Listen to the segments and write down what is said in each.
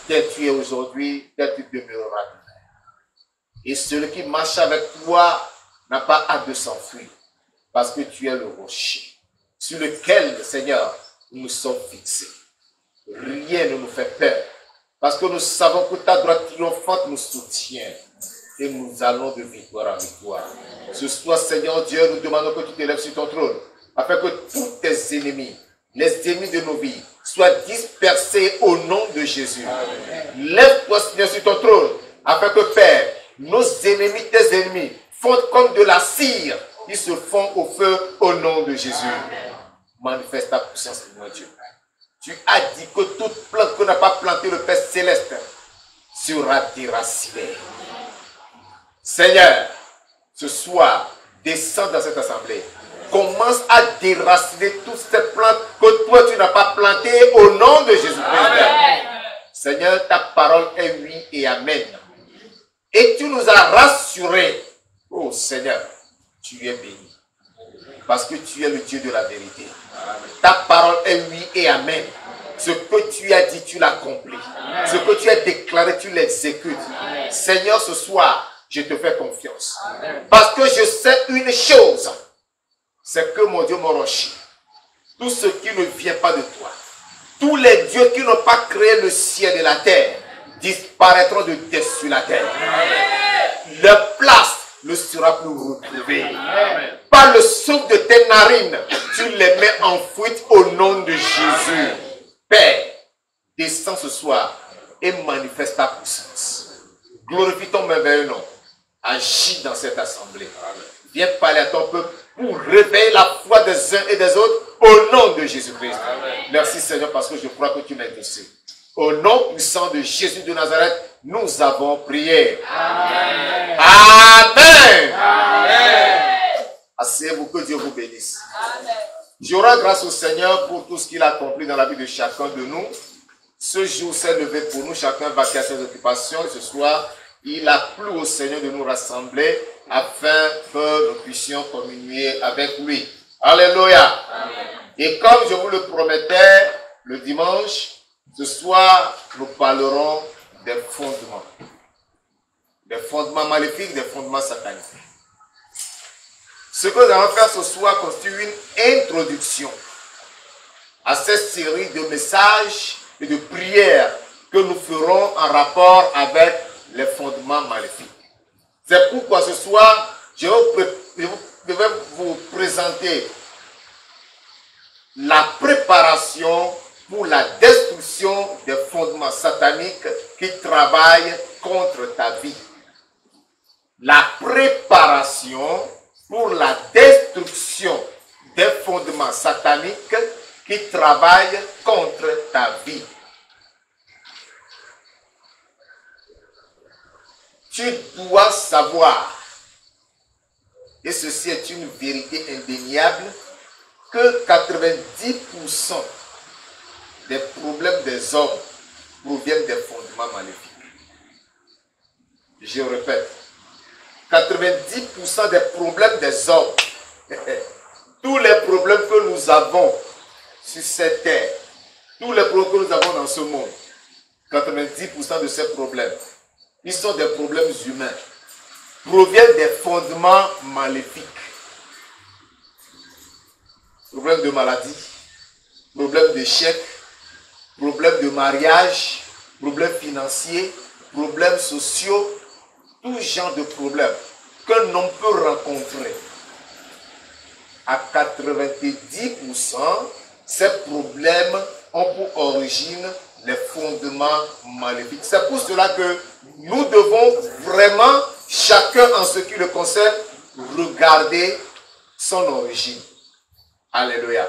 tel tu es aujourd'hui, tel tu demeureras demain. Et celui qui marche avec toi n'a pas hâte de s'enfuir, parce que tu es le rocher sur lequel, Seigneur, nous sommes fixés. Rien ne nous fait peur, parce que nous savons que ta droite triomphante nous soutient. Et nous allons de victoire en victoire. Ce soir, Seigneur Dieu, nous demandons que tu t'élèves sur ton trône, afin que tous tes ennemis, les ennemis de nos vies, soient dispersés au nom de Jésus. Lève-toi, Seigneur, sur ton trône, afin que, Père, nos ennemis, tes ennemis, fondent comme de la cire. Ils se font au feu au nom de Jésus. Manifeste ta puissance, mon Dieu. Tu as dit que toute plante que n'a pas planté le Père Céleste sera déracinée. Seigneur, ce soir, descends dans cette assemblée. Commence à déraciner toutes ces plantes que toi tu n'as pas plantées au nom de Jésus-Christ. Seigneur, ta parole est oui et amen. Et tu nous as rassurés. Oh Seigneur, tu es béni. Parce que tu es le Dieu de la vérité. Ta parole est oui et amen. Ce que tu as dit, tu l'accomplis. Ce que tu as déclaré, tu l'exécutes. Seigneur, ce soir, je te fais confiance. Parce que je sais une chose. C'est que mon Dieu, mon rocher, tout ce qui ne vient pas de toi, tous les dieux qui n'ont pas créé le ciel et la terre, disparaîtront de dessus la terre. Leur place ne sera plus retrouvée. Par le souffle de tes narines, tu les mets en fuite au nom de Jésus. Père, descends ce soir et manifeste ta puissance. Glorifie ton merveilleux nom. Agis dans cette assemblée. Viens parler à ton peuple pour réveiller la foi des uns et des autres au nom de Jésus-Christ. Merci Seigneur parce que je crois que tu m'as exaucé. Au nom puissant de Jésus de Nazareth, nous avons prié. Amen. Amen. Amen. Asseyez-vous, que Dieu vous bénisse. Amen. Je rends grâce au Seigneur pour tout ce qu'il a accompli dans la vie de chacun de nous. Ce jour s'est levé pour nous, chacun va à ses occupations. Et ce soir, il a plu au Seigneur de nous rassembler afin que nous puissions communier avec lui. Alléluia. Amen. Et comme je vous le promettais le dimanche, ce soir, nous parlerons des fondements. Des fondements maléfiques, des fondements sataniques. Ce que nous allons faire ce soir constitue une introduction à cette série de messages et de prières que nous ferons en rapport avec les fondements maléfiques. C'est pourquoi ce soir, je vais vous présenter la préparation pour la destruction des fondements sataniques qui travaillent contre ta vie. La préparation pour la destruction des fondements sataniques qui travaillent contre ta vie. Tu dois savoir, et ceci est une vérité indéniable, que 90% des problèmes des hommes proviennent des fondements maléfiques. Je répète, 90% des problèmes des hommes, tous les problèmes que nous avons sur cette terre, tous les problèmes que nous avons dans ce monde, 90% de ces problèmes, ils sont des problèmes humains, proviennent des fondements maléfiques. Problèmes de maladie, problèmes d'échec, problèmes de mariage, problèmes financiers, problèmes sociaux, tout genre de problèmes qu'un homme peut rencontrer. À 90%, ces problèmes ont pour origine les fondements maléfiques. C'est pour cela que nous devons vraiment, chacun en ce qui le concerne, regarder son origine. Alléluia.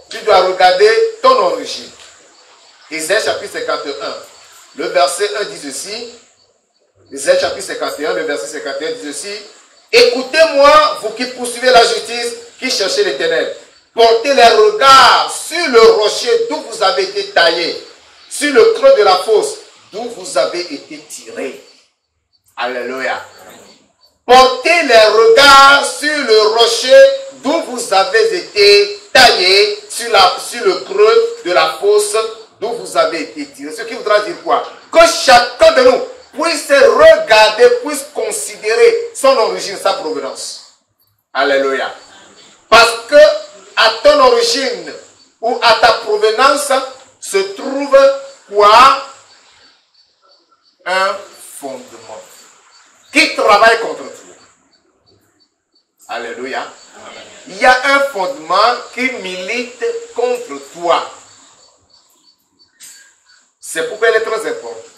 Tu dois regarder ton origine. Isaïe chapitre 51, le verset 1 dit ceci. Isaïe chapitre 51, le verset 51 dit ceci. Écoutez-moi, vous qui poursuivez la justice, qui cherchez l'Éternel. Portez les regards sur le rocher d'où vous avez été taillé, sur le creux de la fosse d'où vous avez été tiré. Alléluia. Portez les regards sur le rocher d'où vous avez été taillé, sur le creux de la fosse d'où vous avez été tirés. Ce qui voudra dire quoi? Que chacun de nous puisse regarder, puisse considérer son origine, sa provenance. Alléluia. Parce que à ton origine ou à ta provenance se trouve quoi? Un fondement qui travaille contre toi. Alléluia. Amen. Il y a un fondement qui milite contre toi. C'est pourquoi il est très important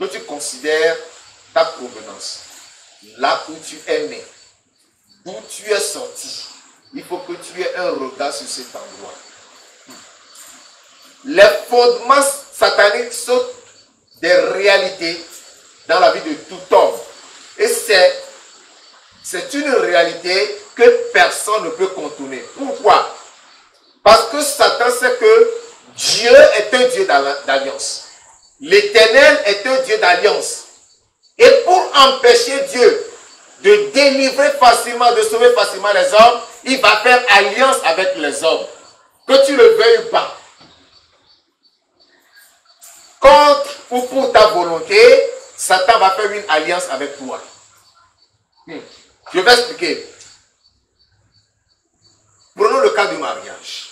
que tu considères ta provenance. Là où tu es né, d'où tu es sorti. Il faut que tu aies un regard sur cet endroit. Les fondements sataniques sont des réalités dans la vie de tout homme. Et c'est une réalité que personne ne peut contourner. Pourquoi? Parce que Satan sait que Dieu est un Dieu d'alliance. L'Éternel est un Dieu d'alliance. Et pour empêcher Dieu de délivrer facilement, de sauver facilement les hommes, il va faire alliance avec les hommes. Que tu le veuilles ou pas. Contre ou pour ta volonté, Satan va faire une alliance avec toi. Je vais expliquer. Prenons le cas du mariage.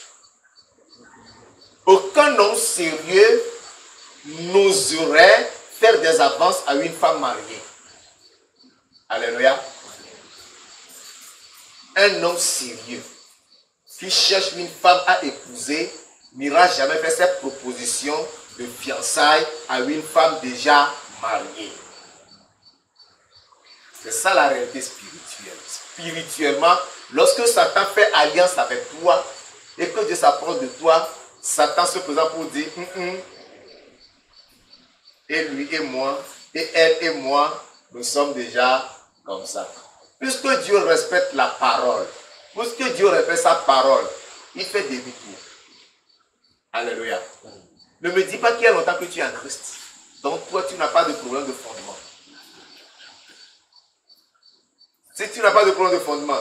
Aucun homme sérieux n'oserait faire des avances à une femme mariée. Alléluia. Un homme sérieux qui cherche une femme à épouser n'ira jamais faire cette proposition de fiançailles à une femme déjà mariée. C'est ça la réalité spirituelle. Spirituellement, lorsque Satan fait alliance avec toi et que Dieu s'approche de toi, Satan se présente pour dire et lui et moi, et elle et moi, nous sommes déjà comme ça. Puisque Dieu respecte la parole, puisque Dieu respecte sa parole, il fait demi-tour. Alléluia. Ne me dis pas qu'il y a longtemps que tu es en Christ. Donc toi, tu n'as pas de problème de fondement. Si tu n'as pas de problème de fondement,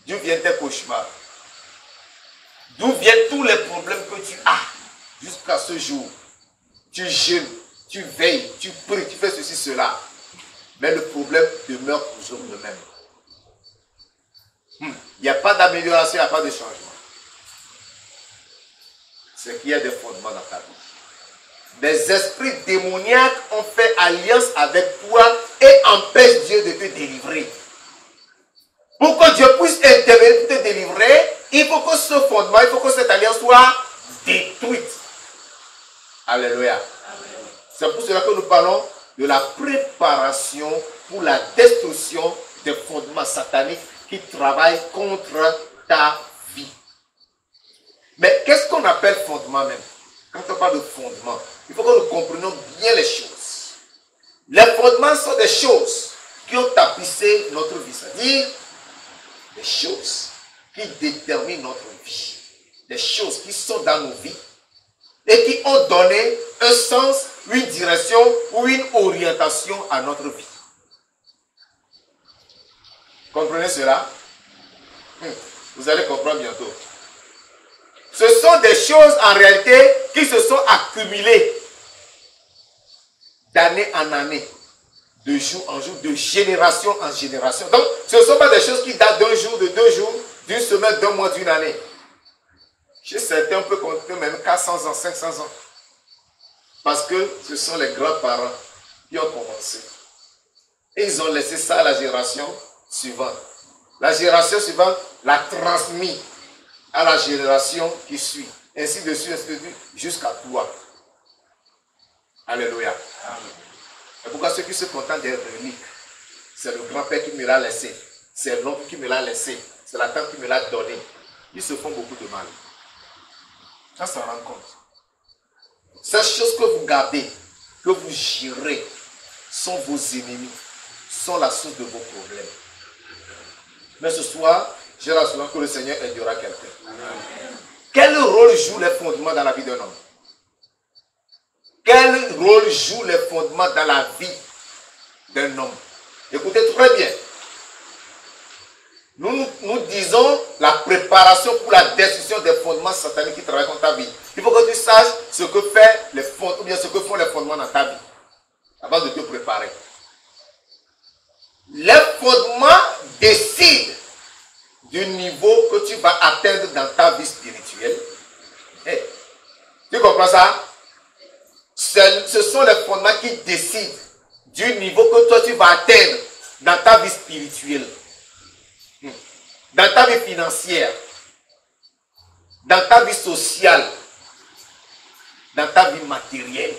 d'où viennent tes cauchemars? D'où viennent tous les problèmes que tu as jusqu'à ce jour? Tu jeûnes, tu veilles, tu pries, tu fais ceci, cela. Mais le problème demeure toujours le même. Il n'y a pas d'amélioration, il n'y a pas de changement. C'est qu'il y a des fondements dans ta vie. Des esprits démoniaques ont fait alliance avec toi et empêchent Dieu de te délivrer. Pour que Dieu puisse intervenir pour te délivrer, il faut que ce fondement, il faut que cette alliance soit détruite. Alléluia. C'est pour cela que nous parlons de la préparation pour la destruction des fondements sataniques qui travaillent contre ta vie. Mais qu'est-ce qu'on appelle fondement même? Quand on parle de fondement, il faut que nous comprenions bien les choses. Les fondements sont des choses qui ont tapissé notre vie, c'est-à-dire des choses qui déterminent notre vie, des choses qui sont dans nos vies et qui ont donné un sens, une direction ou une orientation à notre vie. Comprenez cela? Vous allez comprendre bientôt. Ce sont des choses en réalité qui se sont accumulées d'année en année, de jour en jour, de génération en génération. Donc, ce ne sont pas des choses qui datent d'un jour, de 2 jours, d'une semaine, d'un mois, d'une année. Chez certains, on peut compter même 400 ans, 500 ans. Parce que ce sont les grands-parents qui ont commencé. Et ils ont laissé ça à la génération suivante. La génération suivante l'a transmis à la génération qui suit. Ainsi de suite, jusqu'à toi. Alléluia. Amen. Et pourquoi ceux qui se contentent des reliques, c'est le grand-père qui me l'a laissé, c'est l'oncle qui me l'a laissé, c'est la tante qui me l'a donné. Ils se font beaucoup de mal. Ça s'en rend compte. Ces choses que vous gardez, que vous gérez, sont vos ennemis, sont la source de vos problèmes. Mais ce soir, j'ai l'assurance que le Seigneur aidera quelqu'un. Quel rôle jouent les fondements dans la vie d'un homme? Quel rôle jouent les fondements dans la vie d'un homme? Écoutez très bien. Nous disons la préparation pour la destruction des fondements sataniques qui travaillent contre ta vie. Il faut que tu saches ce que fait les fondements, ou bien ce que font les fondements dans ta vie, avant de te préparer. Les fondements décident du niveau que tu vas atteindre dans ta vie spirituelle. Hey, tu comprends ça? Ce sont les fondements qui décident du niveau que toi tu vas atteindre dans ta vie spirituelle, dans ta vie financière, dans ta vie sociale, dans ta vie matérielle.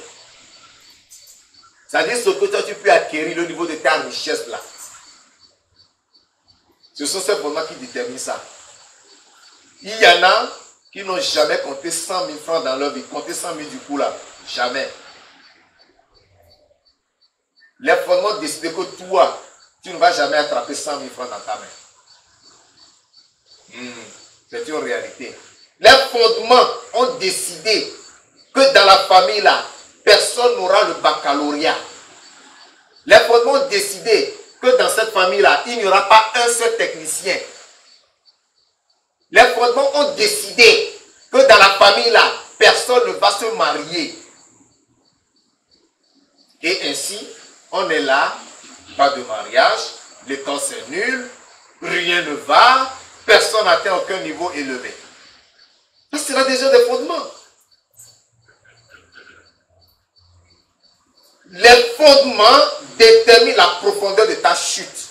C'est-à-dire ce que toi tu peux acquérir, le niveau de ta richesse là. Ce sont ces fondements qui déterminent ça. Il y en a qui n'ont jamais compté 100 000 francs dans leur vie. Compter 100 000 du coup là, jamais. Les fondements décident que toi, tu ne vas jamais attraper 100 000 francs dans ta main. C'est une réalité. Les fondements ont décidé que dans la famille là, personne n'aura le baccalauréat. Les fondements ont décidé que dans cette famille-là, il n'y aura pas un seul technicien. Les fondements ont décidé que dans la famille-là, personne ne va se marier. Et ainsi, on est là, pas de mariage, l'école c'est nul, rien ne va, personne n'atteint aucun niveau élevé. Ça, c'est là déjà des fondements. Les fondements déterminent la profondeur de ta chute.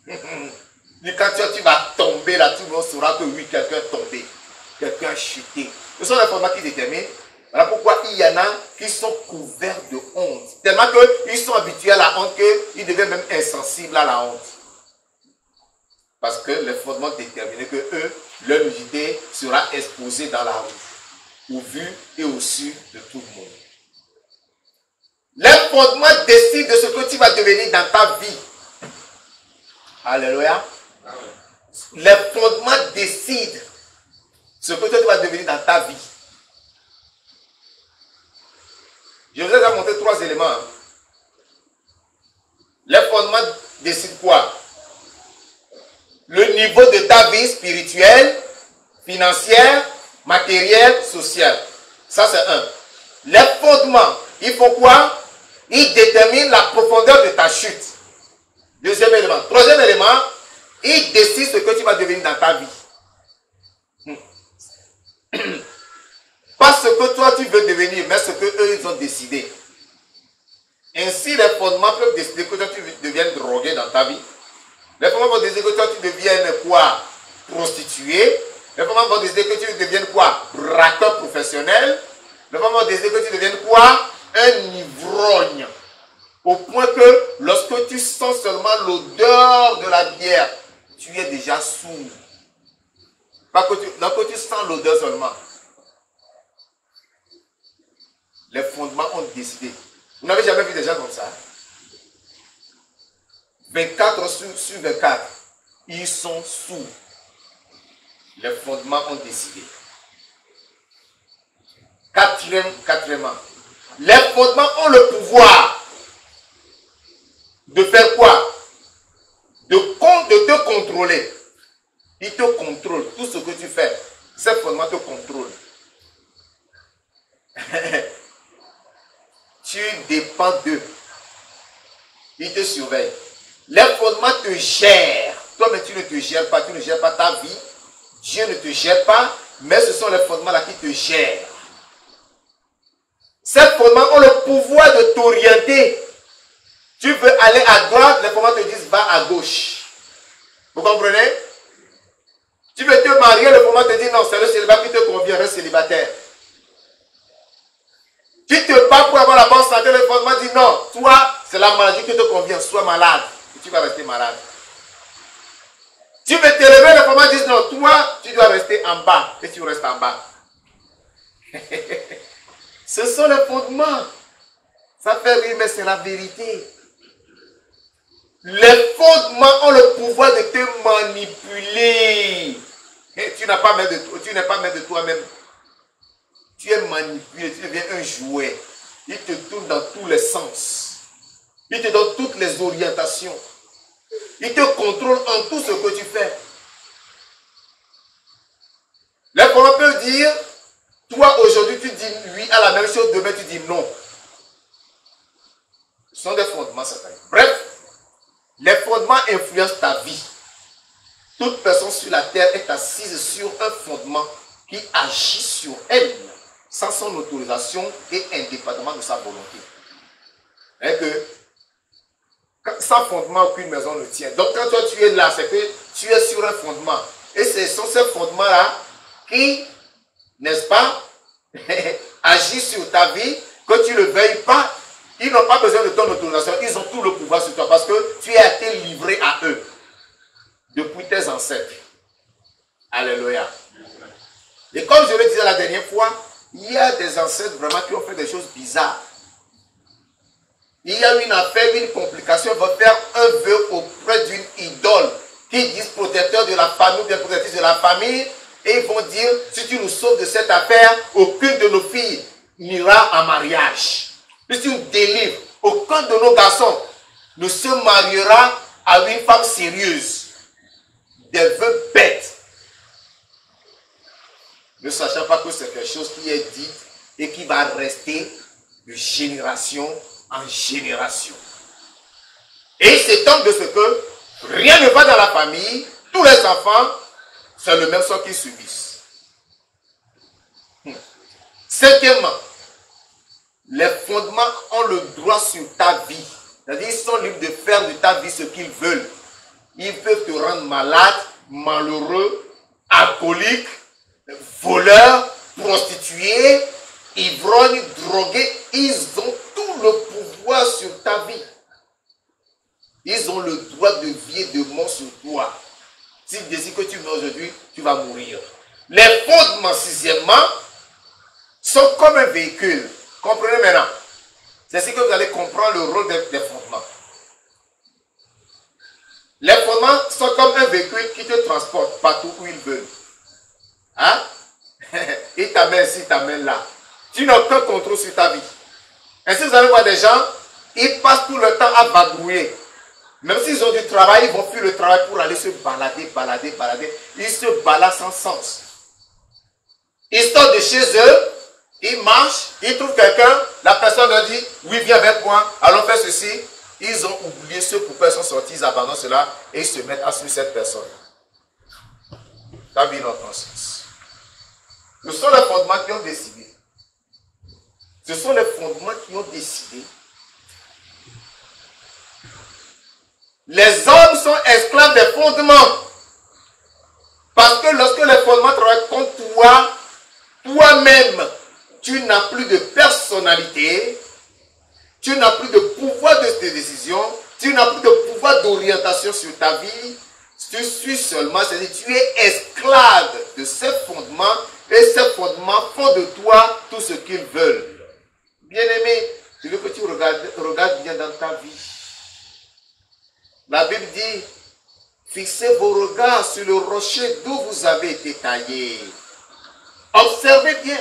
Quand tu vas tomber là, tout le monde saura que oui, quelqu'un est tombé, quelqu'un a chuté. Ce sont les fondements qui déterminent. Voilà pourquoi il y en a qui sont couverts de honte. Tellement qu'ils sont habitués à la honte qu'ils deviennent même insensibles à la honte. Parce que les fondements déterminent que eux, leur nudité sera exposée dans la rue, au vu et au su de tout le monde. Les fondements décident de ce que tu vas devenir dans ta vie. Alléluia. Les fondements décident ce que tu vas devenir dans ta vie. Je vous ai montré 3 éléments. Les fondements décident quoi? Le niveau de ta vie spirituelle, financière, matérielle, sociale. Ça c'est un. Les fondements, il faut quoi? Ils déterminent la profondeur de ta chute. Deuxième élément. Troisième élément, ils décident ce que tu vas devenir dans ta vie. Pas ce que toi tu veux devenir, mais ce que eux ils ont décidé. Ainsi, les fondements peuvent décider que toi tu deviennes drogué dans ta vie. Les fondements vont décider que toi tu deviennes quoi? Prostituée. Les fondements vont décider que tu deviennes quoi? Braqueur professionnel. Les fondements vont décider que tu deviennes quoi? Un ivrogne. Au point que lorsque tu sens seulement l'odeur de la bière, tu es déjà sourd. Pas que tu sens l'odeur seulement. Les fondements ont décidé. Vous n'avez jamais vu des gens comme ça? 24 sur 24, ils sont sourds. Les fondements ont décidé. Quatrièmement, les fondements ont le pouvoir de faire quoi? De te contrôler. Ils te contrôlent. Tout ce que tu fais, ces fondements te contrôlent. Tu dépends d'eux. Ils te surveillent. Les fondements te gèrent. Toi, mais tu ne te gères pas. Tu ne gères pas ta vie. Dieu ne te gère pas. Mais ce sont les fondements là qui te gèrent. Ces fondements ont le pouvoir de t'orienter. Tu veux aller à droite, les fondements te disent va à gauche. Vous comprenez? Tu veux te marier, le fondement te dit non, c'est le célibat qui te convient, reste célibataire. Tu te bats pour avoir la bonne santé, le fondement dit non, toi, c'est la maladie qui te convient, sois malade. Et tu vas rester malade. Tu veux t'élever, le fondement dit non, toi, tu dois rester en bas. Et tu restes en bas. Ce sont les fondements. Ça fait rire, mais c'est la vérité. Les fondements ont le pouvoir de te manipuler. Et tu n'es pas maître de toi-même. Tu es manipulé, tu deviens un jouet. Il te tourne dans tous les sens. Il te donne toutes les orientations. Il te contrôle en tout ce que tu fais. Les fondements peuvent dire, toi aujourd'hui tu dis oui à la même chose, demain tu dis non. Ce sont des fondements sataniques. Bref, les fondements influencent ta vie. Toute personne sur la terre est assise sur un fondement qui agit sur elle, sans son autorisation et indépendamment de sa volonté. Et que, sans fondement, aucune maison ne tient. Donc quand toi tu es là, c'est que tu es sur un fondement. Et ce sont ces fondements-là qui, n'est-ce pas, agissent sur ta vie, que tu ne le veuilles pas. Ils n'ont pas besoin de ton autorisation, ils ont tout le pouvoir sur toi parce que tu as été livré à eux depuis tes ancêtres. Alléluia. Et comme je le disais la dernière fois, il y a des ancêtres vraiment qui ont fait des choses bizarres. Il y a une affaire, une complication, ils vont faire un vœu auprès d'une idole qui disent protecteur de la famille ou bien protectrice de la famille. Et ils vont dire, si tu nous sauves de cette affaire, aucune de nos filles n'ira en mariage. Si tu nous délivres, aucun de nos garçons ne se mariera à une femme sérieuse. Des vœux bêtes. Ne sachant pas que c'est quelque chose qui est dit et qui va rester de génération en génération. Et c'est tant de ce que rien ne va dans la famille, tous les enfants, c'est le même sort qu'ils subissent. Cinquièmement, les fondements ont le droit sur ta vie. C'est-à-dire ils sont libres de faire de ta vie ce qu'ils veulent. Ils peuvent te rendre malade, malheureux, alcoolique, voleur, prostitué, ivrogne, drogué. Ils ont tout le pouvoir sur ta vie. Ils ont le droit de vie et de mort sur toi. S'ils décident que tu meurs aujourd'hui, tu vas mourir. Les fondements, sixièmement, sont comme un véhicule. Comprenez maintenant. C'est ainsi que vous allez comprendre le rôle des fondements. Les fondements sont comme un véhicule qui te transporte partout où ils veulent. Hein? Il t'amène ici, il t'amène là. Tu n'as aucun contrôle sur ta vie. Ainsi, vous allez voir des gens, ils passent tout le temps à vadrouiller. Même s'ils ont du travail, ils vont fuir le travail pour aller se balader. Ils se baladent sans sens. Ils sortent de chez eux, ils marchent, ils trouvent quelqu'un, la personne leur dit, oui, viens avec moi, allons faire ceci. Ils ont oublié ce pourquoi ils sont sortis, ils abandonnent cela et ils se mettent à suivre cette personne. Ça vient dans ton sens. Ce sont les fondements qui ont décidé. Ce sont les fondements qui ont décidé. Les hommes sont esclaves des fondements. Parce que lorsque les fondements travaillent contre toi, toi-même, tu n'as plus de personnalité, tu n'as plus de pouvoir de tes décisions, tu n'as plus de pouvoir d'orientation sur ta vie. Tu suis seulement, c'est-à-dire tu es esclave de ces fondements et ces fondements font de toi tout ce qu'ils veulent. Bien-aimé, je veux que tu regardes bien dans ta vie. La Bible dit, fixez vos regards sur le rocher d'où vous avez été taillés. Observez bien.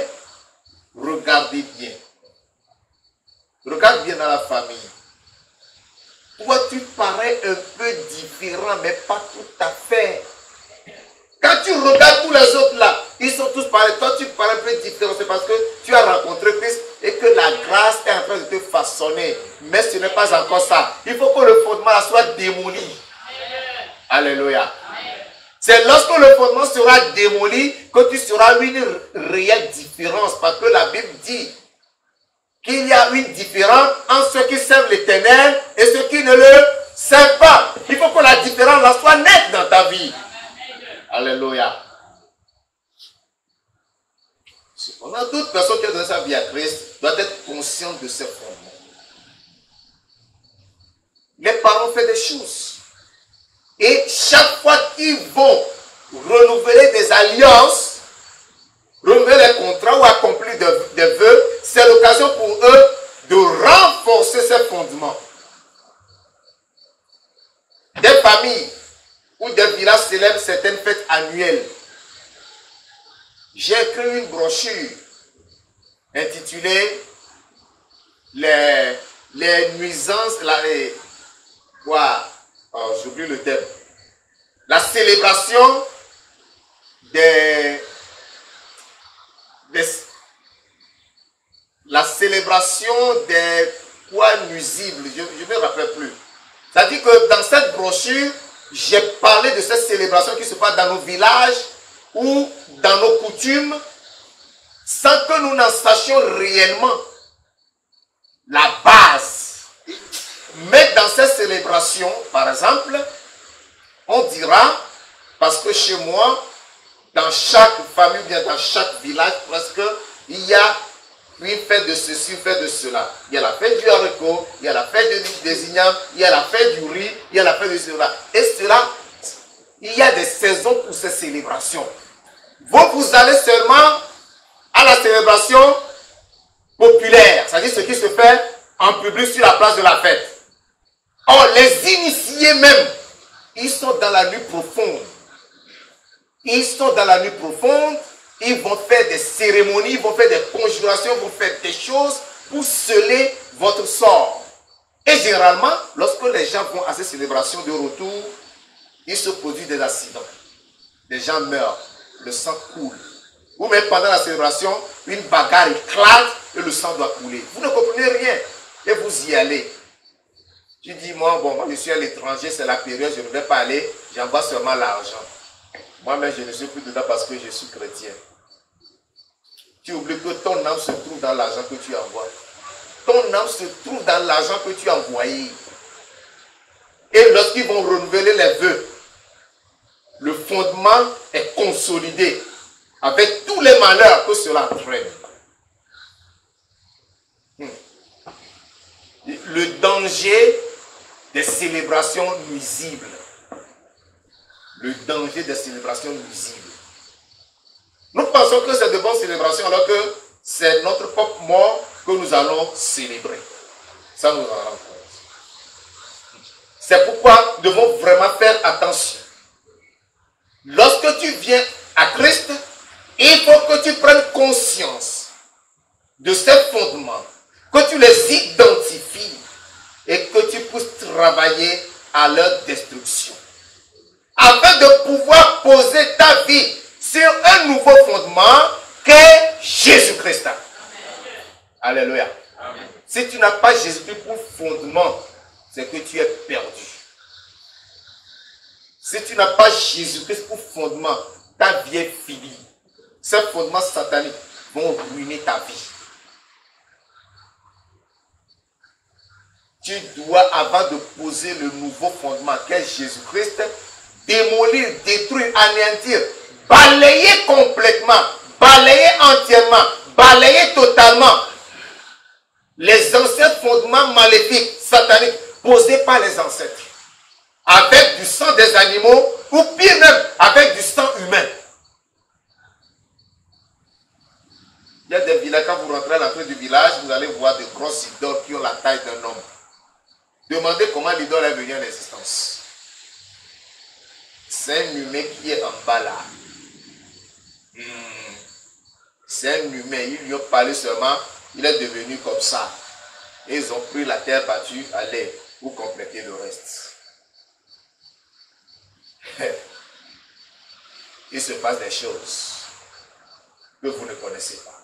Regardez bien. Regarde bien dans la famille. Toi, tu parais un peu différent, mais pas tout à fait. Quand tu regardes tous les autres là, ils sont tous pareils. Toi, tu parais un peu différent. C'est parce que tu as rencontré Christ et que la grâce est en train de te façonner. Mais ce n'est pas encore ça. Il faut que le fondement soit démoli. Alléluia. C'est lorsque le fondement sera démoli que tu sauras une réelle différence. Parce que la Bible dit qu'il y a une différence entre ceux qui servent l'Éternel et ceux qui ne le servent pas. Il faut que la différence là soit nette dans ta vie. Alléluia. Cependant, toute personne qui a donné sa vie à Christ doit être consciente de ses fondements. Les parents font des choses. Et chaque fois qu'ils vont renouveler des alliances, renouveler les contrats ou accomplir des vœux, c'est l'occasion pour eux de renforcer ces fondements. Des familles ou des villages célèbrent certaines fêtes annuelles. J'ai écrit une brochure intitulée les nuisances, j'oublie le thème, la célébration des poids nuisibles, je ne me rappelle plus. C'est-à-dire que dans cette brochure, j'ai parlé de cette célébration qui se passe dans nos villages ou dans nos coutumes, sans que nous n'en sachions réellement la base. Mais dans cette célébration, par exemple, on dira, parce que chez moi, dans chaque famille, bien dans chaque village, presque, il y a une fête de ceci, une fête de cela. Il y a la fête du haricot, il y a la fête des ignames, il y a la fête du riz, il y a la fête de cela. Et cela, il y a des saisons pour ces célébrations. Vous allez seulement à la célébration populaire, c'est-à-dire ce qui se fait en public sur la place de la fête. Or, les initiés même, ils sont dans la nuit profonde. Ils sont dans la nuit profonde, ils vont faire des cérémonies, ils vont faire des conjurations, ils vont faire des choses pour sceller votre sort. Et généralement, lorsque les gens vont à ces célébrations de retour, il se produit des accidents. Les gens meurent, le sang coule. Ou même pendant la célébration, une bagarre éclate et le sang doit couler. Vous ne comprenez rien et vous y allez. Tu dis, moi je suis à l'étranger, c'est la période, je ne vais pas aller, j'envoie seulement l'argent. Moi-même, je ne suis plus dedans parce que je suis chrétien. Tu oublies que ton âme se trouve dans l'argent que tu envoies. Ton âme se trouve dans l'argent que tu as envoyé. Et lorsqu'ils vont renouveler les vœux, le fondement est consolidé avec tous les malheurs que cela entraîne. Le danger des célébrations nuisibles. Le danger des célébrations nuisibles. Nous pensons que c'est de bonnes célébrations alors que c'est notre propre mort que nous allons célébrer. Ça nous en rend compte. C'est pourquoi nous devons vraiment faire attention. Lorsque tu viens à Christ, il faut que tu prennes conscience de ces fondements, que tu les identifies et que tu puisses travailler à leur destruction. Afin de pouvoir poser ta vie sur un nouveau fondement qu'est Jésus-Christ. Alléluia. Amen. Si tu n'as pas Jésus-Christ pour fondement, c'est que tu es perdu. Si tu n'as pas Jésus-Christ pour fondement, ta vie est finie. Ces fondements sataniques vont ruiner ta vie. Tu dois, avant de poser le nouveau fondement qu'est Jésus-Christ, démolir, détruire, anéantir, balayer complètement, balayer entièrement, balayer totalement les anciens fondements maléfiques, sataniques, posés par les ancêtres, avec du sang des animaux, ou pire même, avec du sang humain. Il y a des villages, quand vous rentrez à l'entrée du village, vous allez voir des grosses idoles qui ont la taille d'un homme. Demandez comment l'idole est venue en existence. C'est un humain qui est en bas là. C'est un humain, ils lui ont parlé seulement, il est devenu comme ça. Et ils ont pris la terre battue, allez, pour compléter le reste. Il se passe des choses que vous ne connaissez pas.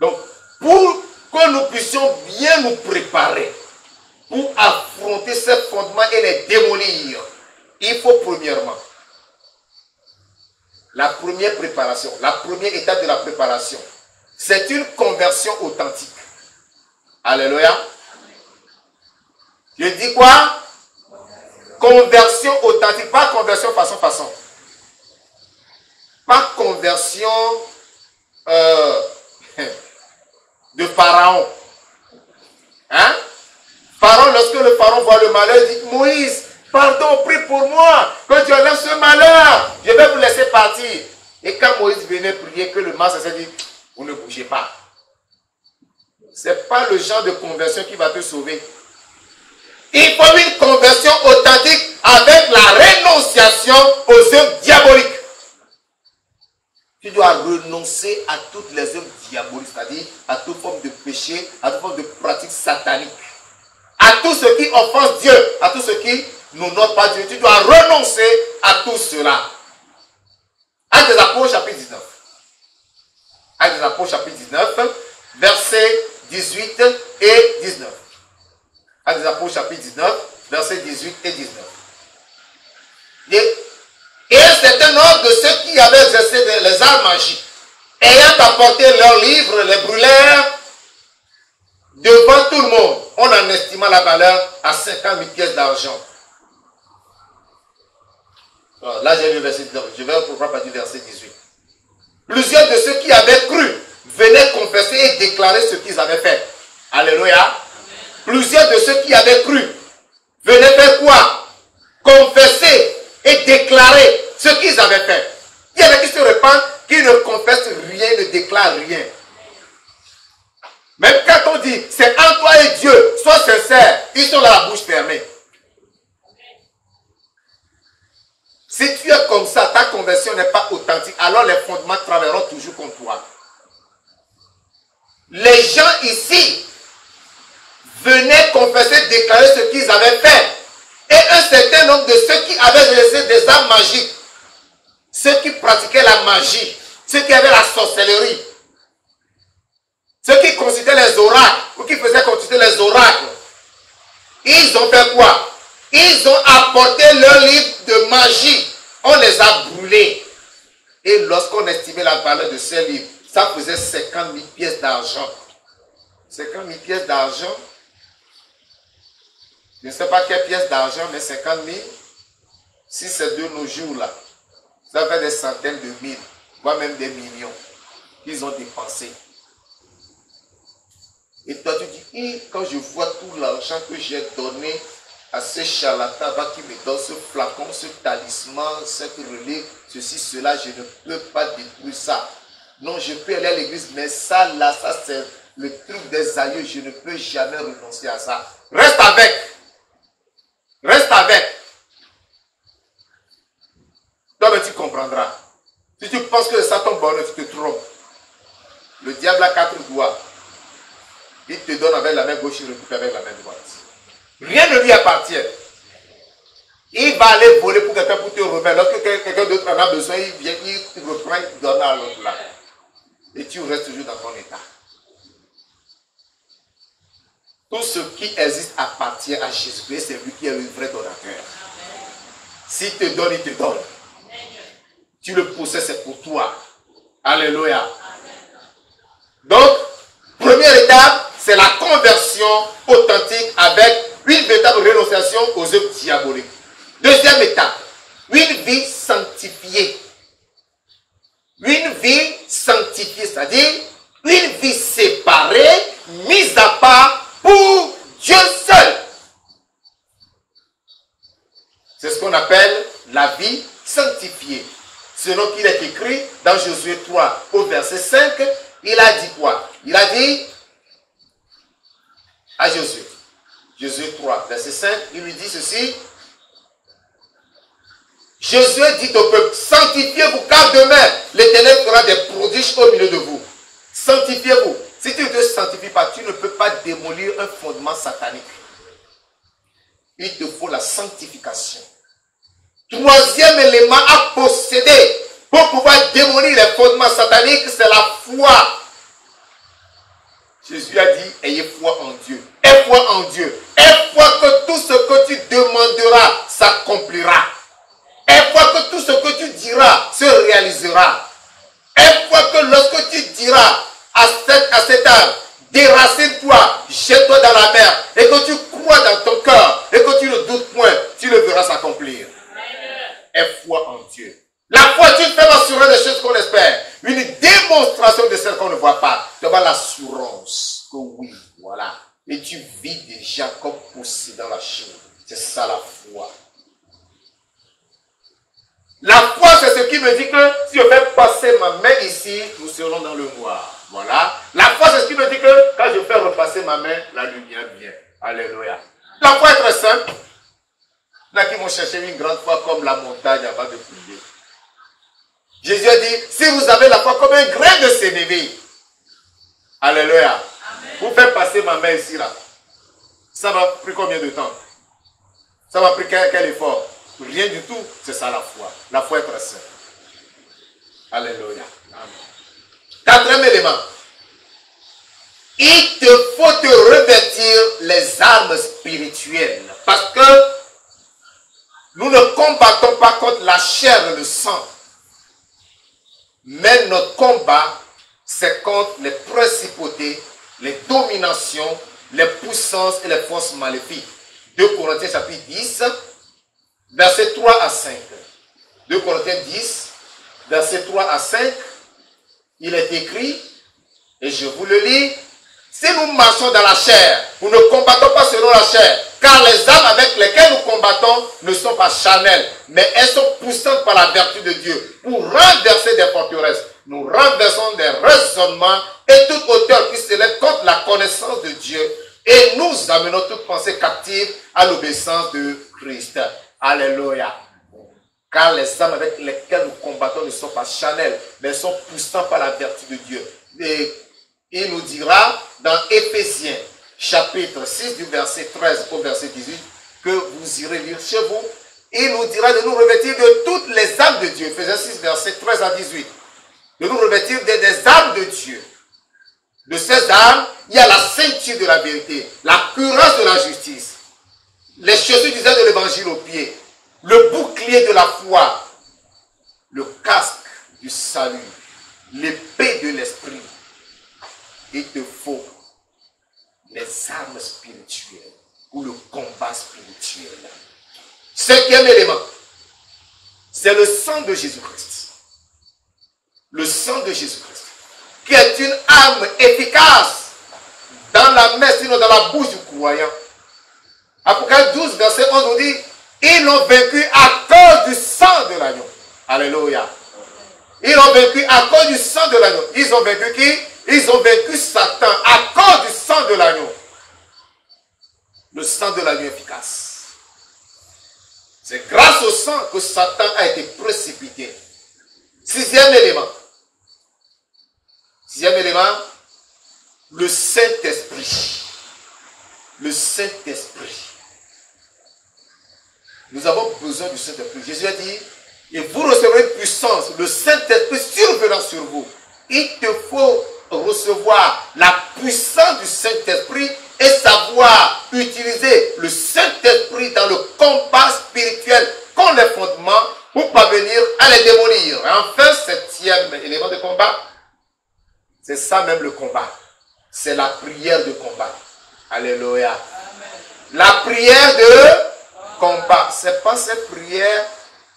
Donc, pour que nous puissions bien nous préparer pour affronter ces fondements et les démolir, il faut premièrement, la première préparation, la première étape de la préparation, c'est une conversion authentique. Alléluia. Je dis quoi? Conversion authentique, pas conversion façon. Pas conversion de Pharaon. Hein? Pharaon, lorsque le Pharaon voit le malheur, il dit, Moïse, pardon, prie pour moi, que Dieu enlève ce malheur, je vais vous laisser partir. Et quand Moïse venait prier, que le maître s'est dit, vous ne bougez pas. Ce n'est pas le genre de conversion qui va te sauver. Il faut une conversion authentique avec la rénonciation aux œuvres diaboliques. Tu dois renoncer à toutes les œuvres diaboliques, c'est-à-dire à toute forme de péché, à toute forme de pratique satanique, à tout ce qui offense Dieu, à tout ce qui n'honore pas Dieu. Tu dois renoncer à tout cela. Actes des Apôtres, chapitre 19. Actes des Apôtres, chapitre 19, versets 18 et 19. Actes des Apôtres, chapitre 19, versets 18 et 19. Et un certain nombre de ceux qui avaient exercé les arts magiques, ayant apporté leurs livres, les brûlèrent devant tout le monde. On en estima la valeur à 50 000 pièces d'argent. Là, j'ai lu le verset 19. Je vais reprendre par du verset 18. Plusieurs de ceux qui avaient cru venaient confesser et déclarer ce qu'ils avaient fait. Alléluia. Plusieurs de ceux qui avaient cru venaient faire quoi? Confesser et déclarer ce qu'ils avaient fait. Il y en a qui se répandent, qui ne confessent rien, ne déclarent rien. Même quand on dit, c'est en toi et Dieu, sois sincère, ils sont là la bouche fermée. Si tu es comme ça, ta conversion n'est pas authentique, alors les fondements travailleront toujours contre toi. Les gens ici venaient confesser, déclarer ce qu'ils avaient fait. Et un certain nombre de ceux qui avaient laissé des arts magiques, ceux qui pratiquaient la magie, ceux qui avaient la sorcellerie, ceux qui consultaient les oracles, ou qui faisaient consulter les oracles, ils ont fait quoi? Ils ont apporté leur livre de magie. On les a brûlés. Et lorsqu'on estimait la valeur de ces livres, ça faisait 50 000 pièces d'argent. 50 000 pièces d'argent. Je ne sais pas quelle pièce d'argent, mais 50 000. Si c'est de nos jours là, ça fait des centaines de mille, voire même des millions qu'ils ont dépensés. Et toi tu dis, quand je vois tout l'argent que j'ai donné à ce charlatan qui me donne ce flacon, ce talisman, cette relais, ceci, cela, je ne peux pas détruire ça. Non, je peux aller à l'église, mais ça là, ça c'est le truc des aïeux, je ne peux jamais renoncer à ça. Reste avec. Reste avec. Toi, mais tu comprendras. Si tu penses que ça tombe bonheur, tu te trompes. Le diable a 4 doigts. Il te donne avec la main gauche, il récupère avec la main droite. Rien ne lui appartient. Il va aller voler pour quelqu'un pour te remettre. Lorsque quelqu'un d'autre en a besoin, il vient, il reprend, il donne à l'autre là. Et tu restes toujours dans ton état. Tout ce qui existe appartient à Jésus-Christ. C'est lui qui est le vrai donateur. S'il te donne, il te donne. Tu le possèdes, c'est pour toi. Alléluia. Donc, première étape, c'est la conversion authentique avec une véritable renonciation aux œuvres diaboliques. Deuxième étape, une vie sanctifiée. Une vie sanctifiée, c'est-à-dire une vie séparée, mise à part pour Dieu seul. C'est ce qu'on appelle la vie sanctifiée. Selon qu'il est écrit dans Josué 3 au verset 5, il a dit quoi? Il a dit à Josué, Josué 3 verset 5, il lui dit ceci. Josué dit au peuple, sanctifiez-vous car demain l'Éternel fera des prodiges au milieu de vous. Sanctifiez-vous. Si tu ne te sanctifies pas, tu ne peux pas démolir un fondement satanique. Il te faut la sanctification. Troisième élément à posséder pour pouvoir démolir les fondements sataniques, c'est la foi. Jésus a dit, ayez foi en Dieu. Aie foi en Dieu. Aie foi que tout ce que tu demanderas s'accomplira. Aie foi que tout ce que tu diras se réalisera. Aie foi que lorsque tu diras à cet arbre, déracine-toi, jette-toi dans la mer, et que tu crois dans ton cœur, et que tu ne doutes point, tu le verras s'accomplir. Aie foi en Dieu. La foi est une ferme assurance des choses qu'on espère. Une démonstration de celles qu'on ne voit pas. Tu as l'assurance que oui, voilà. Et tu vis déjà comme possédant la chose. C'est ça la foi. La foi, c'est ce qui me dit que si je fais passer ma main ici, nous serons dans le noir. Voilà. La foi, c'est ce qui me dit que quand je fais repasser ma main, la lumière vient. Alléluia. La foi est très simple. Là qui vont chercher une grande foi comme la montagne avant de prier. Jésus a dit, si vous avez la foi comme un grain de sénévé, alléluia, amen. Vous faites passer ma main ici là. Ça va prendre combien de temps? Ça m'a pris quel effort? Rien du tout. C'est ça la foi. La foi est très simple. Alléluia. Quatrième élément. Il te faut te revêtir les armes spirituelles. Parce que nous ne combattons pas contre la chair et le sang. Mais notre combat, c'est contre les principautés, les dominations, les puissances et les forces maléfiques. 2 Corinthiens chapitre 10, versets 3 à 5. 2 Corinthiens 10, versets 3 à 5. Il est écrit, et je vous le lis, si nous marchons dans la chair, nous ne combattons pas selon la chair, car les armes avec lesquelles nous combattons ne sont pas charnelles, mais elles sont puissantes par la vertu de Dieu, pour renverser des forteresses. Nous renversons des raisonnements et toute hauteur qui s'élève contre la connaissance de Dieu, et nous amenons toute pensée captive à l'obéissance de Christ. Alléluia. Car les armes avec lesquelles nous combattons ne sont pas charnelles, mais sont puissantes par la vertu de Dieu. Et il nous dira dans Éphésiens chapitre 6 du verset 13 au verset 18 que vous irez lire chez vous. Il nous dira de nous revêtir de toutes les armes de Dieu. Éphésiens 6 verset 13 à 18. De nous revêtir des armes de Dieu. De ces armes, il y a la ceinture de la vérité, la cuirasse de la justice, les chaussures d'usage de l'évangile aux pieds, le bouclier de la foi, le casque du salut, l'épée de l'esprit. Il te faut les armes spirituelles ou le combat spirituel. Cinquième élément, c'est le sang de Jésus-Christ. Le sang de Jésus-Christ, qui est une arme efficace dans la main, sinon dans la bouche du croyant. Apocalypse 12, verset 11 nous dit, ils l'ont vaincu à cause du sang de l'agneau. Alléluia. Ils l'ont vaincu à cause du sang de l'agneau. Ils ont vaincu qui? Ils ont vaincu Satan à cause du sang de l'agneau. Le sang de l'agneau efficace. C'est grâce au sang que Satan a été précipité. Sixième élément. Sixième élément, le Saint-Esprit. Le Saint-Esprit. Nous avons besoin du Saint-Esprit. Jésus a dit, et vous recevrez une puissance, le Saint-Esprit survenant sur vous. Il te faut recevoir la puissance du Saint-Esprit et savoir utiliser le Saint-Esprit dans le combat spirituel contre les fondements pour parvenir à les démolir. Et enfin, septième élément de combat, c'est ça même le combat. C'est la prière de combat. Alléluia. Amen. La prière de combat. Ce n'est pas cette prière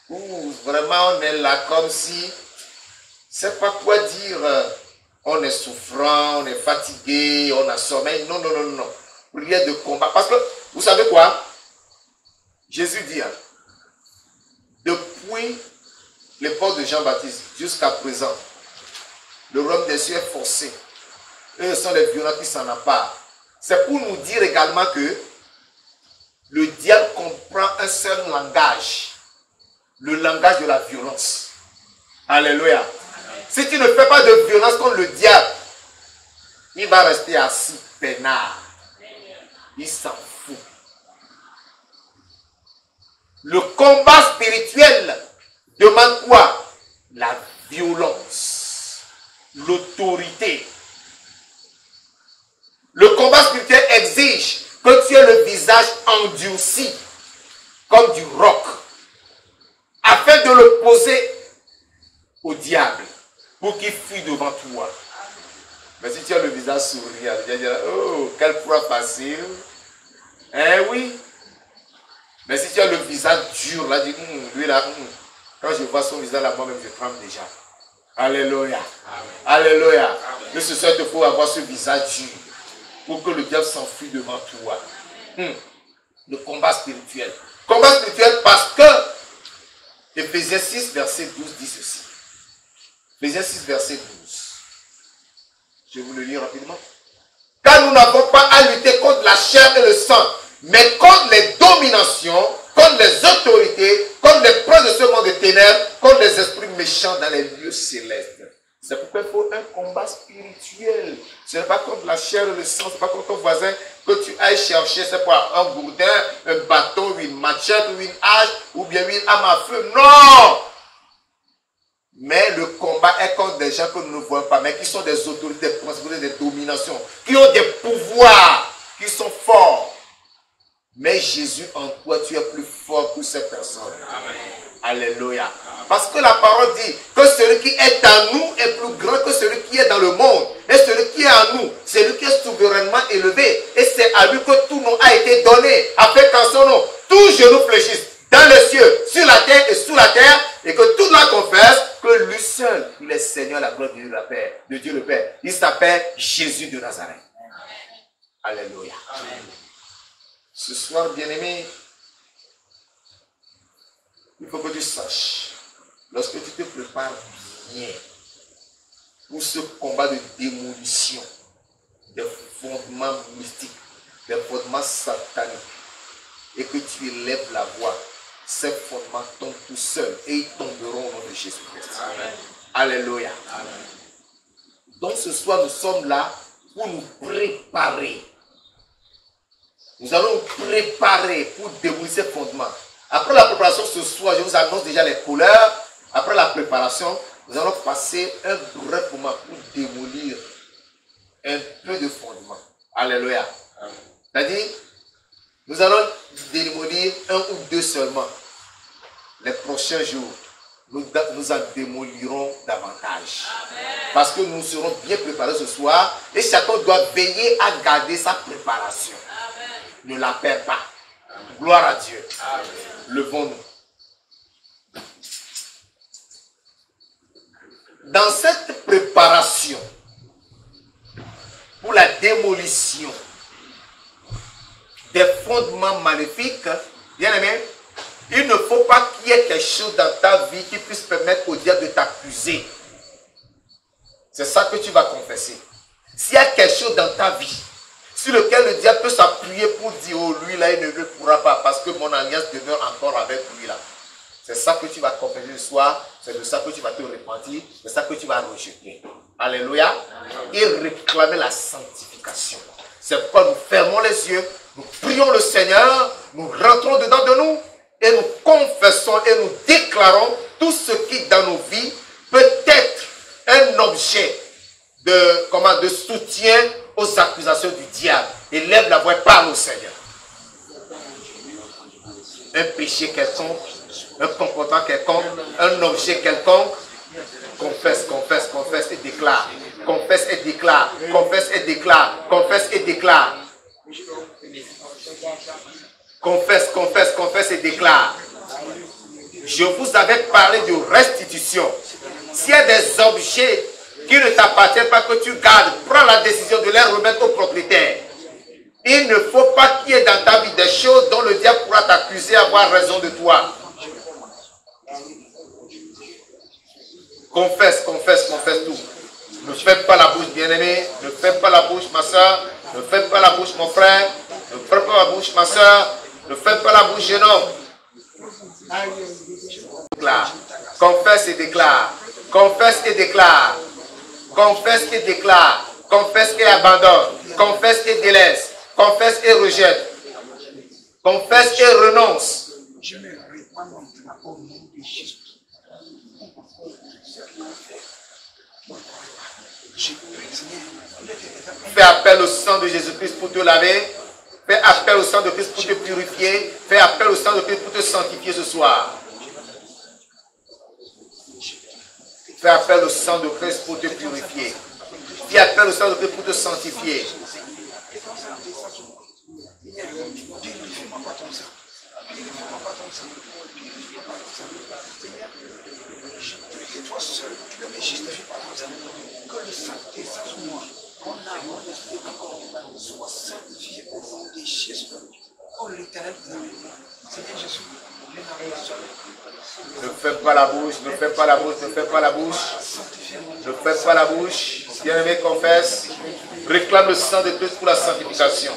où vraiment on est là comme si, c'est pas quoi dire, on est souffrant, on est fatigué, on a sommeil. Non, non, non, non. Prière de combat. Parce que, vous savez quoi? Jésus dit, hein, depuis l'époque de Jean-Baptiste jusqu'à présent, le royaume des cieux est forcé. Eux sont les violents qui s'en emparent. C'est pour nous dire également que le diable comprend un seul langage. Le langage de la violence. Alléluia. Amen. Si tu ne fais pas de violence contre le diable, il va rester assis peinard. Il s'en fout. Le combat spirituel demande quoi? La violence, l'autorité. Le combat spirituel exige que tu aies le visage endurci, comme du roc, afin de le poser au diable, pour qu'il fuit devant toi. Mais si tu as le visage souriant, tu vas dire, oh, quelle proie facile. Hein, oui. Mais si tu as le visage dur, là, tu dis, lui là, quand je vois son visage là, moi-même, je tremble déjà. Alléluia. Amen. Alléluia. Amen. Mais ce soir, il faut avoir ce visage dur, pour que le diable s'enfuit devant toi. Le combat spirituel. Combat spirituel parce que Éphésiens 6, verset 12 dit ceci. Éphésiens 6, verset 12. Je vais vous le lire rapidement. Car nous n'avons pas à lutter contre la chair et le sang, mais contre les dominations, contre les autorités, contre les princes de ce monde de ténèbres, contre les esprits méchants dans les lieux célestes. C'est pourquoi il faut un combat spirituel. Ce n'est pas contre la chair et le sang, ce n'est pas contre ton voisin que tu ailles chercher, c'est pas un gourdin, un bâton, ou une machette, ou une hache, ou bien une arme à feu. Non! Mais le combat est contre des gens que nous ne voyons pas, mais qui sont des autorités, des principautés, des dominations, qui ont des pouvoirs, qui sont forts. Mais Jésus en toi, tu es plus fort que ces personnes. Amen. Alléluia. Parce que la parole dit que celui qui est en nous est plus grand que celui qui est dans le monde. Et celui qui est en nous, c'est lui qui est souverainement élevé. Et c'est à lui que tout nom a été donné, afin qu'en son nom, tous genoux fléchissent dans les cieux, sur la terre et sous la terre, et que tout le monde confesse que lui seul, il est Seigneur, la gloire de Dieu le Père. Il s'appelle Jésus de Nazareth. Alléluia. Amen. Ce soir, bien-aimé, il faut que tu saches, lorsque tu te prépares bien pour ce combat de démolition des fondements mystiques, des fondements sataniques, et que tu élèves la voix, ces fondements tombent tout seuls et ils tomberont au nom de Jésus-Christ. Alléluia. Amen. Donc ce soir, nous sommes là pour nous préparer. Nous allons nous préparer pour démolir ces fondements. Après la préparation ce soir, je vous annonce déjà les couleurs. Après la préparation, nous allons passer un bref moment pour démolir un peu de fondement. Alléluia. C'est-à-dire, nous allons démolir un ou deux seulement. Les prochains jours, nous en démolirons davantage. Amen. Parce que nous serons bien préparés ce soir et chacun doit veiller à garder sa préparation. Amen. Ne la perds pas. Amen. Gloire à Dieu. Amen. Levons-nous. Dans cette préparation pour la démolition des fondements maléfiques, bien aimé, il ne faut pas qu'il y ait quelque chose dans ta vie qui puisse permettre au diable de t'accuser. C'est ça que tu vas confesser. S'il y a quelque chose dans ta vie sur lequel le diable peut s'appuyer pour dire, oh lui là, il ne le pourra pas parce que mon alliance demeure encore avec lui là. C'est ça que tu vas confesser ce soir, c'est de ça que tu vas te repentir, c'est ça que tu vas rejeter. Alléluia. Amen. Et réclamer la sanctification. C'est pourquoi nous fermons les yeux, nous prions le Seigneur, nous rentrons dedans de nous et nous confessons et nous déclarons tout ce qui dans nos vies peut être un objet de soutien aux accusations du diable. Élève la voix et parle au Seigneur. Un péché quelconque, un comportement quelconque, un objet quelconque, confesse, confesse, confesse et déclare. Confesse et déclare. Confesse et déclare. Confesse et déclare. Confesse, confesse, confesse et déclare. Je vous avais parlé de restitution. S'il y a des objets qui ne t'appartiennent pas, que tu gardes, prends la décision de les remettre au propriétaire. Il ne faut pas qu'il y ait dans ta vie des choses dont le diable pourra t'accuser d'avoir raison de toi. Confesse, confesse, confesse tout. Ne ferme pas la bouche, bien-aimé. Ne ferme pas la bouche, ma soeur. Ne ferme pas la bouche, mon frère. Ne ferme pas la bouche, ma soeur. Ne ferme pas la bouche, jeune homme. Confesse et déclare. Confesse et déclare. Confesse et déclare. Confesse et abandonne. Confesse et délaisse. Confesse et rejette. Confesse et renonce. Je me répands maintenant au nom de Jésus. Fais appel au sang de Jésus-Christ pour te laver. Fais appel au sang de Christ pour te purifier. Fais appel au sang de Christ pour te sanctifier ce soir. Fais appel au sang de Christ pour te purifier. Fais appel au sang de Christ pour te sanctifier. Et toi seul, tu le justifie par ton sang. Que le sang descende sur moi. Mon âme, mon esprit, mon corps soit sanctifié au nom de Jésus. Oh l'Éternel vous amène. Seigneur Jésus, ne fais pas la bouche, ne fais pas la bouche, ne fais pas la bouche. Ne fais pas la bouche. Bien-aimé, confesse. Réclame le sang de Christ pour la sanctification.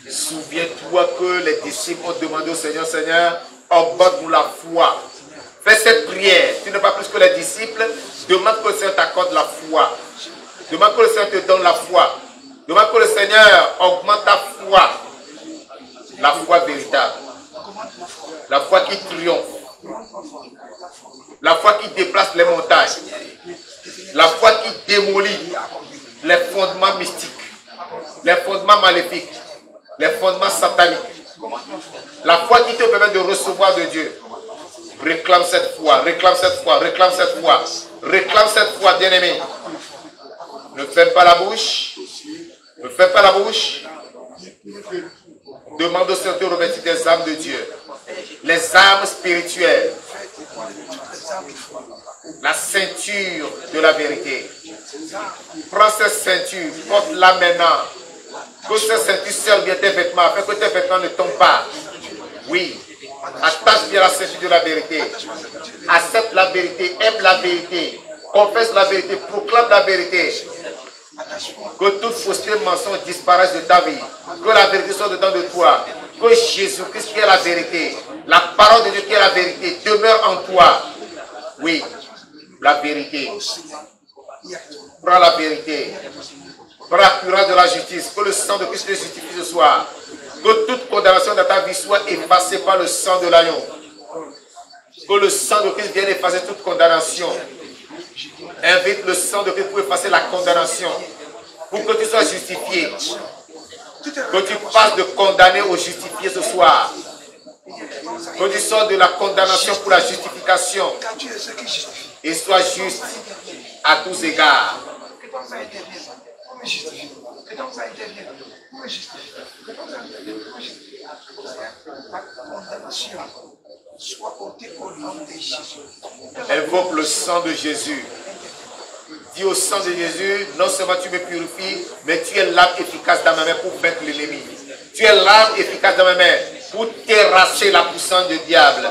Souviens-toi que les disciples ont demandé au Seigneur, Seigneur, augmente-nous la foi. Fais cette prière. Tu n'es pas plus que les disciples. Demande que le Seigneur t'accorde la foi. Demande que le Seigneur te donne la foi. Demande que le Seigneur augmente ta foi. La foi véritable. La foi qui triomphe. La foi qui déplace les montagnes. La foi qui démolit les fondements mystiques. Les fondements maléfiques. Les fondements sataniques. La foi qui te permet de recevoir de Dieu. Réclame cette foi, réclame cette foi, réclame cette foi. Réclame cette foi, bien-aimé. Ne ferme pas la bouche. Ne ferme pas la bouche. Demande au Seigneur de revêtir des armes de Dieu. Les armes spirituelles. La ceinture de la vérité. Prends cette ceinture, porte-la maintenant. Que cette ceinture serve bien tes vêtements, afin que tes vêtements ne tombent pas. Oui. Attache bien la ceinture de la vérité. Accepte la vérité, aime la vérité. Confesse la vérité, proclame la vérité. Que toute fausseté et mensonge disparaisse de ta vie. Que la vérité soit dedans de toi. Que Jésus-Christ qui est la vérité, la parole de Dieu qui est la vérité, demeure en toi. Oui, la vérité. Prends la vérité. Prends la cuirasse de la justice. Que le sang de Christ te justifie ce soir. Que toute condamnation de ta vie soit effacée par le sang de l'agneau. Que le sang de Christ vienne effacer toute condamnation. Invite le sang de Christ pour effacer la condamnation. Pour que tu sois justifié. Que tu passes de condamné au justifié ce soir. Que tu sors de la condamnation pour la justification. Et sois juste à tous égards. Invoque le sang de Jésus. Dis au sang de Jésus, non seulement tu me purifies, mais tu es l'arme efficace dans ma main pour vaincre l'ennemi. Tu es l'arme efficace dans ma main pour terrasser la puissance du diable.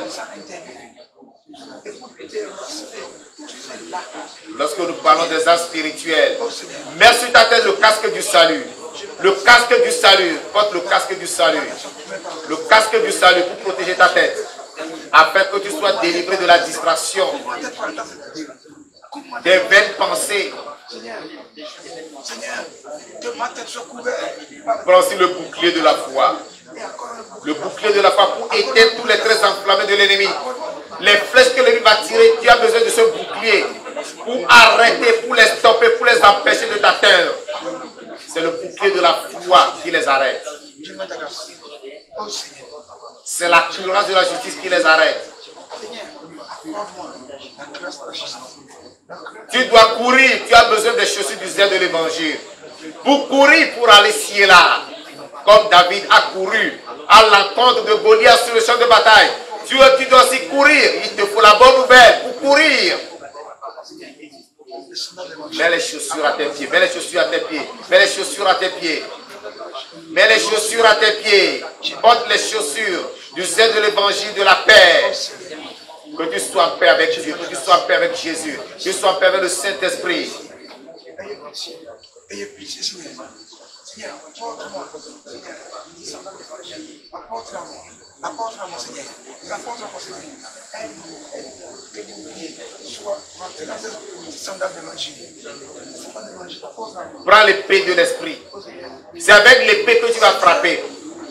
Lorsque nous parlons des armes spirituelles, mets sur ta tête le casque du salut. Le casque du salut, porte le casque du salut. Le casque du salut pour protéger ta tête. Afin que tu sois délivré de la distraction, des vaines pensées. Prends aussi le bouclier de la foi. Le bouclier de la foi pour éteindre tous les traits enflammés de l'ennemi. Les flèches que l'ennemi va tirer, tu as besoin de ce bouclier pour arrêter, pour les stopper, pour les empêcher de t'atteindre. C'est le bouclier de la foi qui les arrête. C'est la cuirasse de la justice qui les arrête. Tu dois courir, tu as besoin des chaussures du zèle de l'évangile. Pour courir, pour aller ci et là. Comme David a couru à l'encontre de Goliath sur le champ de bataille. Tu dois aussi courir. Il te faut la bonne nouvelle pour courir. Mets les chaussures à tes pieds. Mets les chaussures à tes pieds. Mets les chaussures à tes pieds. Mets les chaussures à tes pieds. Porte les chaussures du zèle de l'évangile de la paix. Que tu sois en paix avec Dieu. Que tu sois en paix avec Jésus. Que tu sois en paix avec le Saint-Esprit. Ayez pitié, Seigneur. Seigneur, apporte-moi. Apporte-moi, Seigneur. Apporte-moi, Seigneur. Prends l'épée de l'esprit. C'est avec l'épée que tu vas frapper.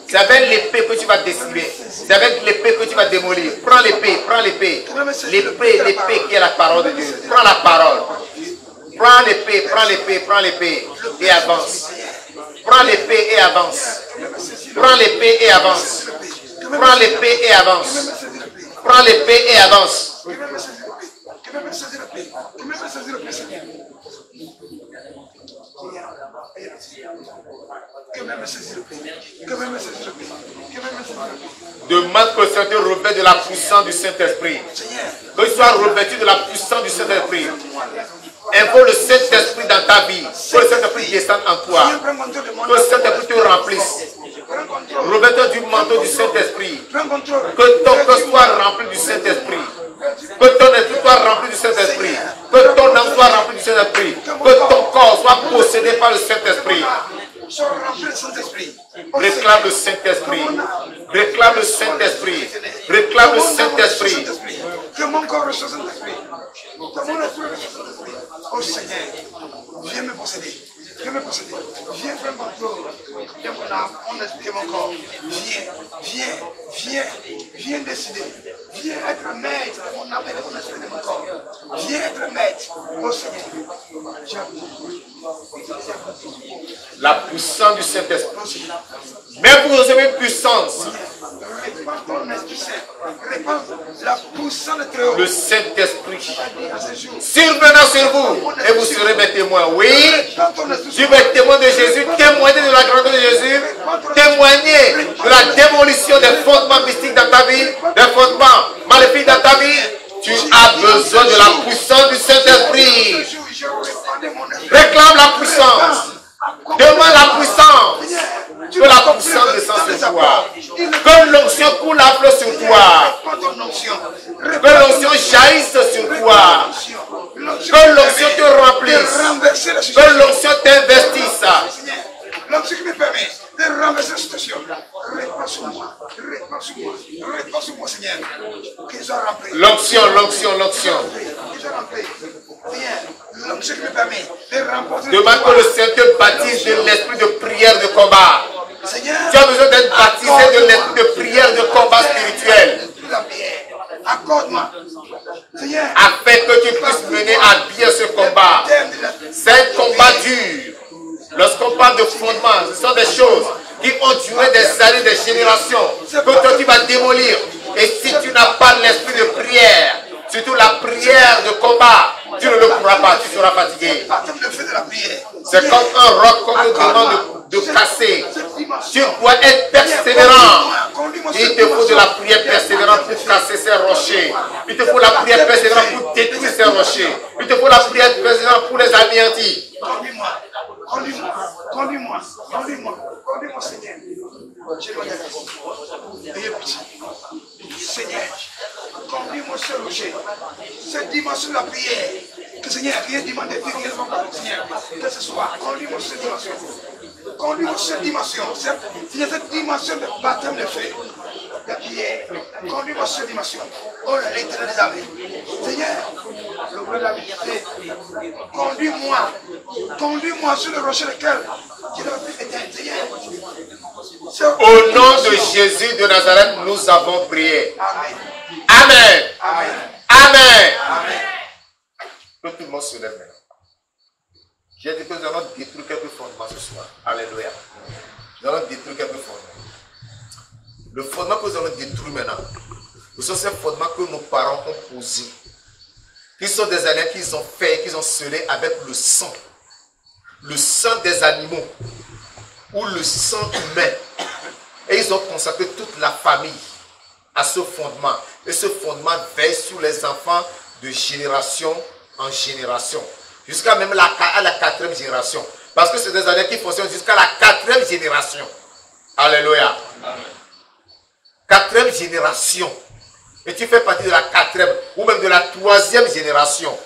C'est avec l'épée que tu vas décimer. C'est avec l'épée que tu vas démolir. Prends l'épée, prends l'épée. L'épée qui est la parole de Dieu. Prends la parole. Prends l'épée, prends l'épée, prends l'épée et avance. Prends l'épée et avance. Prends l'épée et avance. Prends l'épée et avance. Prends l'épée et avance. Demande que le Seigneur te revête de la puissance du Saint-Esprit. Que tu sois revêtu de la puissance du Saint-Esprit. Invoque le Saint-Esprit dans ta vie. Que le Saint-Esprit descende en toi. Que le Saint-Esprit te remplisse. Revêt-toi du manteau du Saint-Esprit. Que ton cœur soit rempli du Saint-Esprit. Que ton esprit soit rempli du Saint-Esprit. Que ton âme soit remplie du Saint-Esprit. Que ton corps soit possédé par le Saint-Esprit. Réclame le Saint-Esprit. Réclame le Saint-Esprit. Réclame le Saint-Esprit. Que mon corps reçoive son esprit. Que mon esprit reçoive son esprit. Oh Seigneur, viens me posséder. Viens me posséder. Viens faire mon corps. Viens mon âme, mon esprit et mon corps. Viens décider. Viens être maître de mon âme et de mon esprit et de mon corps. Viens être maître. Oh Seigneur. La puissance du Saint-Esprit. Mais vous recevez une puissance. Le Saint-Esprit survenant sur vous et vous serez mes témoins. Oui, tu vas être témoin de Jésus, témoigner de la grandeur de Jésus, témoigner de la démolition des fondements mystiques dans ta vie, des fondements maléfiques dans ta vie. Tu as besoin de la puissance du Saint-Esprit. Réclame la puissance. Demande la puissance. Que la puissance descende sur toi. Que l'onction coule à flot sur toi. Que l'onction jaillisse sur toi. Que l'onction te remplisse. Que l'onction t'investisse. L'onction qui me permet de renverser la situation. Répands sur moi. Répands sur moi, Seigneur. Qu'ils soient remplis. L'onction. Qu'ils soient remplis. L'onction qui me permet de remporter. Demande que le Seigneur te baptise de l'esprit de prière de combat. Seigneur, tu as besoin d'être baptisé de l'esprit de prière de combat spirituel. Accorde-moi. Seigneur, afin que tu puisses mener à bien ce combat. C'est un combat dur. Lorsqu'on parle de fondement, ce sont des choses qui ont duré des années, des générations, que toi tu vas démolir. Et si tu n'as pas l'esprit de prière, surtout la prière de combat, tu ne le pourras pas, tu seras fatigué. C'est comme un roc qu'on te demande de casser. Tu dois être persévérant. Il te faut de la prière persévérante pour casser ces rochers. Il te faut la prière persévérante pour détruire ces rochers. Il te faut la prière persévérante pour les anéantir. Conduis-moi, Seigneur. Seigneur, conduis-moi sur le rocher. Cette dimension de la prière. Que Seigneur, rien demande de prier, Seigneur, que ce soit. Conduis-moi sur cette dimension. Conduis-moi sur cette dimension. Seigneur, cette dimension de baptême de feu. De prière. Conduis-moi sur cette dimension. Oh, l'éternel des armées. Seigneur, le roi de la vie. Conduis-moi. Conduis-moi sur le rocher lequel je ne veux plus éteindre. Seigneur. Au nom de Jésus de Nazareth, nous avons prié. Amen. Amen. Amen. Amen. Amen. Que tout le monde se lève maintenant. J'ai dit que nous allons détruire quelques fondements ce soir. Alléluia. Nous allons détruire quelques fondements. Le fondement que nous allons détruire maintenant, ce sont ces fondements que nos parents ont posés. Qui sont des années qu'ils ont fait, qu'ils ont scellés avec le sang. Le sang des animaux. Ou le sang humain. Et ils ont consacré toute la famille à ce fondement. Et ce fondement veille sur les enfants de génération en génération. Jusqu'à même la 4e génération. Parce que c'est des années qui fonctionnent jusqu'à la 4e génération. Alléluia. 4e génération. Et tu fais partie de la 4e ou même de la 3e génération.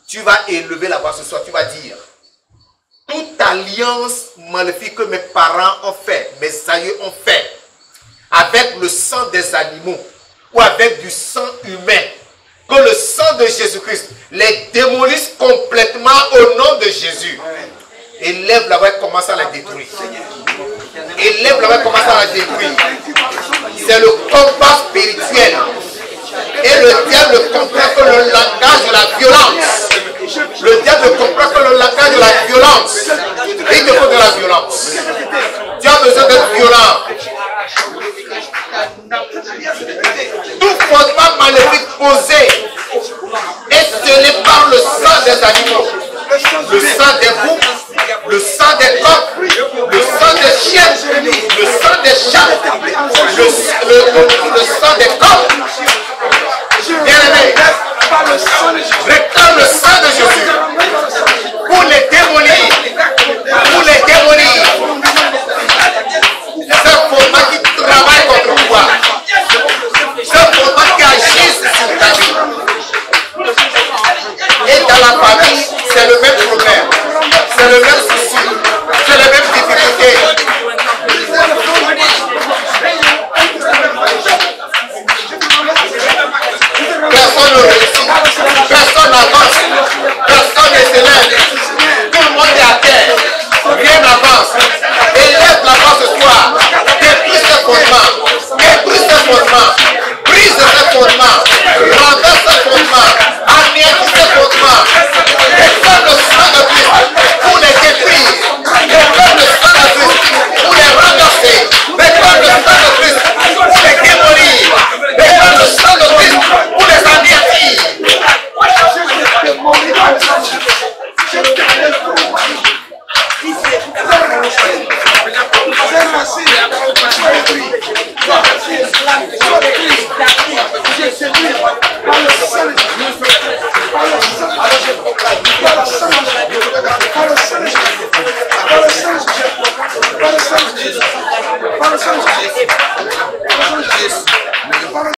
Tu vas élever la voix ce soir. Tu vas dire: toute alliance maléfique que mes parents ont fait, mes aïeux ont fait, avec le sang des animaux ou avec du sang humain, que le sang de Jésus-Christ les démolisse complètement au nom de Jésus. Élève la voix et commence à la détruire. Élève la voix et commence à la détruire. C'est le combat spirituel. Et le diable comprend que le langage de la violence. Le diable comprend que le langage de la violence. Il te faut de la violence. Tu as besoin d'être violent. Tout fondement maléfique posé est scellé par le sang des animaux, le sang des boucs, le sang des coqs, le sang des chiens, le sang des chats, le sang des coqs. Bien-aimé, réclame le sang de Jésus pour les démolir, pour les démolir. C'est un fondement qui travaille contre toi. C'est un fondement qui agit sur ta vie. Et dans la famille, c'est le même problème. C'est le même souci. C'est les mêmes difficultés. Personne ne séduire par le sang de Jésus. Par le sang de Jésus. Par le sang de Jésus.